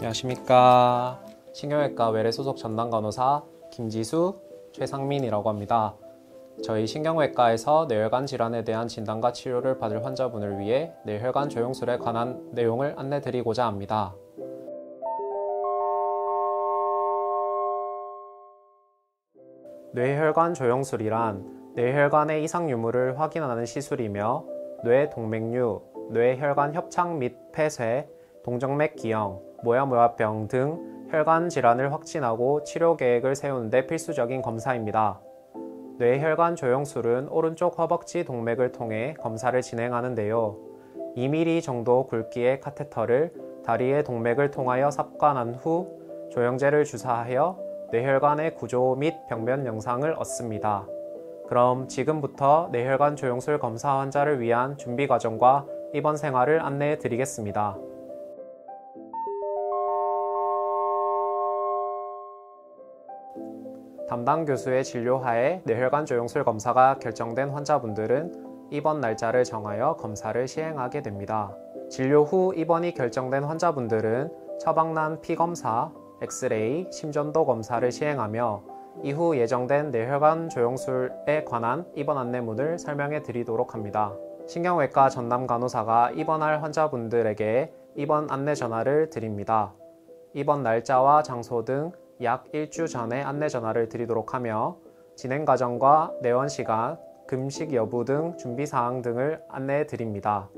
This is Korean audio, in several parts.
안녕하십니까. 신경외과 외래 소속 전담 간호사 김지수, 최상민이라고 합니다. 저희 신경외과에서 뇌혈관 질환에 대한 진단과 치료를 받을 환자분을 위해 뇌혈관 조영술에 관한 내용을 안내드리고자 합니다. 뇌혈관 조영술이란 뇌혈관의 이상 유무를 확인하는 시술이며 뇌 동맥류, 뇌혈관 협착 및 폐쇄, 동정맥 기형, 모야모야병 등 혈관 질환을 확진하고 치료 계획을 세우는 데 필수적인 검사입니다. 뇌혈관 조영술은 오른쪽 허벅지 동맥을 통해 검사를 진행하는데요. 2mm 정도 굵기의 카테터를 다리의 동맥을 통하여 삽관한 후 조영제를 주사하여 뇌혈관의 구조 및 병변 영상을 얻습니다. 그럼 지금부터 뇌혈관 조영술 검사 환자를 위한 준비 과정과 입원 생활을 안내해 드리겠습니다. 담당 교수의 진료하에 뇌혈관 조영술 검사가 결정된 환자분들은 입원 날짜를 정하여 검사를 시행하게 됩니다. 진료 후 입원이 결정된 환자분들은 처방난 피검사, 엑스레이, 심전도 검사를 시행하며 이후 예정된 뇌혈관 조영술에 관한 입원 안내문을 설명해 드리도록 합니다. 신경외과 전담 간호사가 입원할 환자분들에게 입원 안내 전화를 드립니다. 입원 날짜와 장소 등 약 1주 전에 안내 전화를 드리도록 하며 진행 과정과 내원 시간, 금식 여부 등 준비 사항 등을 안내해 드립니다.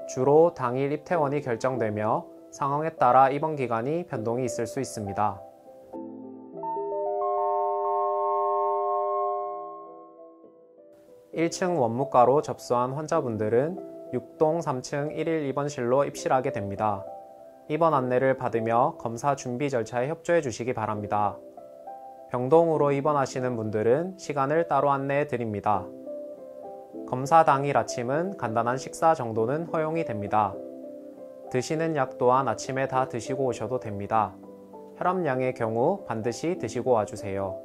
주로 당일 입퇴원이 결정되며 상황에 따라 입원 기간이 변동이 있을 수 있습니다. (1층) 원무과로 접수한 환자분들은 6동 3층 1일 입원실로 입실하게 됩니다. 입원 안내를 받으며 검사 준비 절차에 협조해 주시기 바랍니다. 병동으로 입원하시는 분들은 시간을 따로 안내해 드립니다. 검사 당일 아침은 간단한 식사 정도는 허용이 됩니다. 드시는 약 또한 아침에 다 드시고 오셔도 됩니다. 혈압량의 경우 반드시 드시고 와주세요.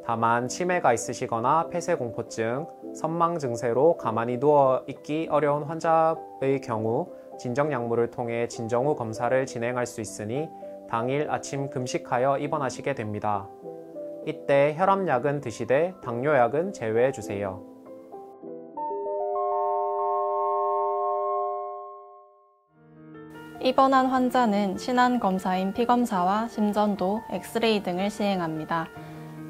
다만 치매가 있으시거나 폐쇄공포증, 선망 증세로 가만히 누워 있기 어려운 환자의 경우 진정약물을 통해 진정 후 검사를 진행할 수 있으니 당일 아침 금식하여 입원하시게 됩니다. 이때 혈압약은 드시되 당뇨약은 제외해 주세요. 입원한 환자는 신안검사인 피검사와 심전도, 엑스레이 등을 시행합니다.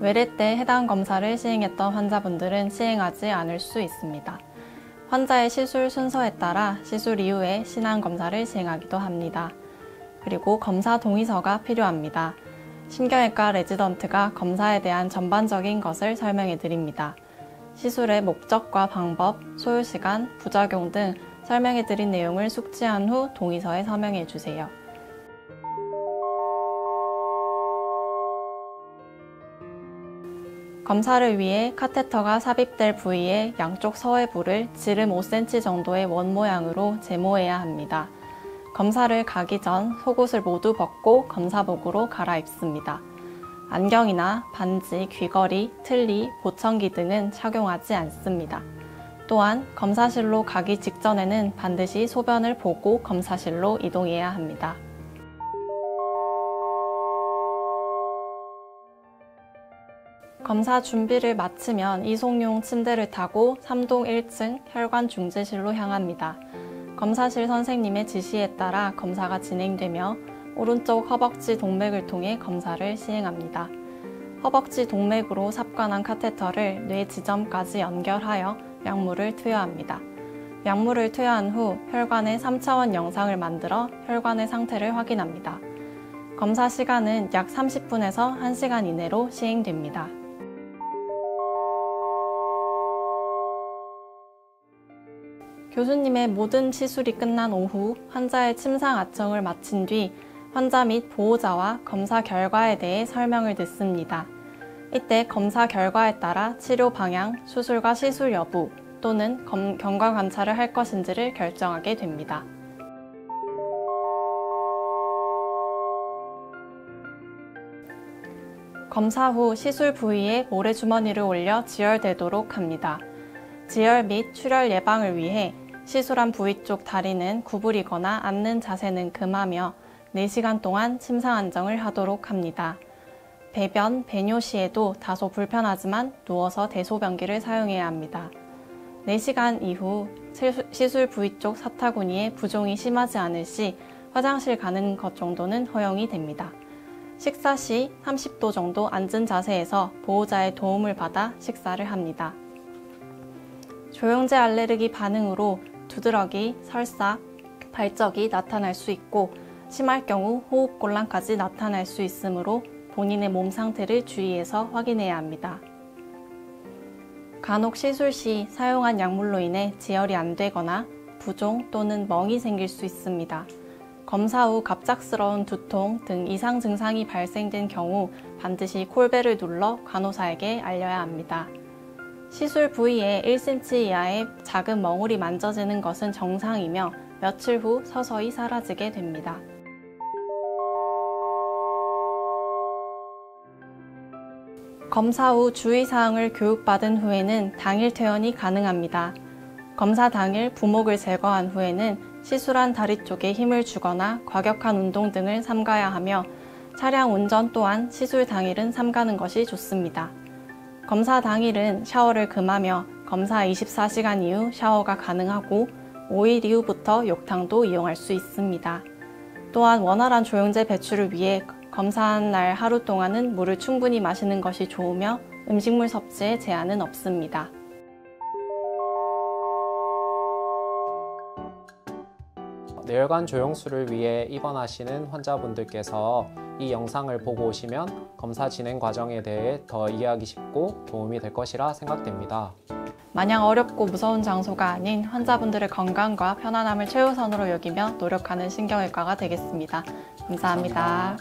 외래 때 해당 검사를 시행했던 환자분들은 시행하지 않을 수 있습니다. 환자의 시술 순서에 따라 시술 이후에 신안검사를 시행하기도 합니다. 그리고 검사 동의서가 필요합니다. 신경외과 레지던트가 검사에 대한 전반적인 것을 설명해 드립니다. 시술의 목적과 방법, 소요시간, 부작용 등 설명해 드린 내용을 숙지한 후 동의서에 서명해 주세요. 검사를 위해 카테터가 삽입될 부위의 양쪽 서해부를 지름 5cm 정도의 원 모양으로 제모해야 합니다. 검사를 가기 전 속옷을 모두 벗고 검사복으로 갈아입습니다. 안경이나 반지, 귀걸이, 틀니, 보청기 등은 착용하지 않습니다. 또한 검사실로 가기 직전에는 반드시 소변을 보고 검사실로 이동해야 합니다. 검사 준비를 마치면 이송용 침대를 타고 3동 1층 혈관 중지실로 향합니다. 검사실 선생님의 지시에 따라 검사가 진행되며 오른쪽 허벅지 동맥을 통해 검사를 시행합니다. 허벅지 동맥으로 삽관한 카테터를 뇌 지점까지 연결하여 약물을 투여합니다. 약물을 투여한 후 혈관의 3차원 영상을 만들어 혈관의 상태를 확인합니다. 검사 시간은 약 30분에서 1시간 이내로 시행됩니다. 교수님의 모든 시술이 끝난 오후 환자의 침상 아청을 마친 뒤 환자 및 보호자와 검사 결과에 대해 설명을 듣습니다. 이때 검사 결과에 따라 치료 방향, 수술과 시술 여부 또는 경과 관찰을 할 것인지를 결정하게 됩니다. 검사 후 시술 부위에 모래주머니를 올려 지혈되도록 합니다. 지혈 및 출혈 예방을 위해 시술한 부위 쪽 다리는 구부리거나 앉는 자세는 금하며 4시간 동안 침상 안정을 하도록 합니다. 배변, 배뇨 시에도 다소 불편하지만 누워서 대소변기를 사용해야 합니다. 4시간 이후 시술 부위 쪽 사타구니에 부종이 심하지 않을 시 화장실 가는 것 정도는 허용이 됩니다. 식사 시 30도 정도 앉은 자세에서 보호자의 도움을 받아 식사를 합니다. 조영제 알레르기 반응으로 두드러기, 설사, 발적이 나타날 수 있고 심할 경우 호흡곤란까지 나타날 수 있으므로 본인의 몸 상태를 주의해서 확인해야 합니다. 간혹 시술 시 사용한 약물로 인해 지혈이 안 되거나 부종 또는 멍이 생길 수 있습니다. 검사 후 갑작스러운 두통 등 이상 증상이 발생된 경우 반드시 콜벨을 눌러 간호사에게 알려야 합니다. 시술 부위에 1cm 이하의 작은 멍울이 만져지는 것은 정상이며 며칠 후 서서히 사라지게 됩니다. 검사 후 주의사항을 교육받은 후에는 당일 퇴원이 가능합니다. 검사 당일 부목을 제거한 후에는 시술한 다리 쪽에 힘을 주거나 과격한 운동 등을 삼가야 하며 차량 운전 또한 시술 당일은 삼가는 것이 좋습니다. 검사 당일은 샤워를 금하며 검사 24시간 이후 샤워가 가능하고 5일 이후부터 욕탕도 이용할 수 있습니다. 또한 원활한 조영제 배출을 위해 검사한 날 하루 동안은 물을 충분히 마시는 것이 좋으며 음식물 섭취에 제한은 없습니다. 뇌혈관 조영술을 위해 입원하시는 환자분들께서 이 영상을 보고 오시면 검사 진행 과정에 대해 더 이해하기 쉽고 도움이 될 것이라 생각됩니다. 마냥 어렵고 무서운 장소가 아닌 환자분들의 건강과 편안함을 최우선으로 여기며 노력하는 신경외과가 되겠습니다. 감사합니다.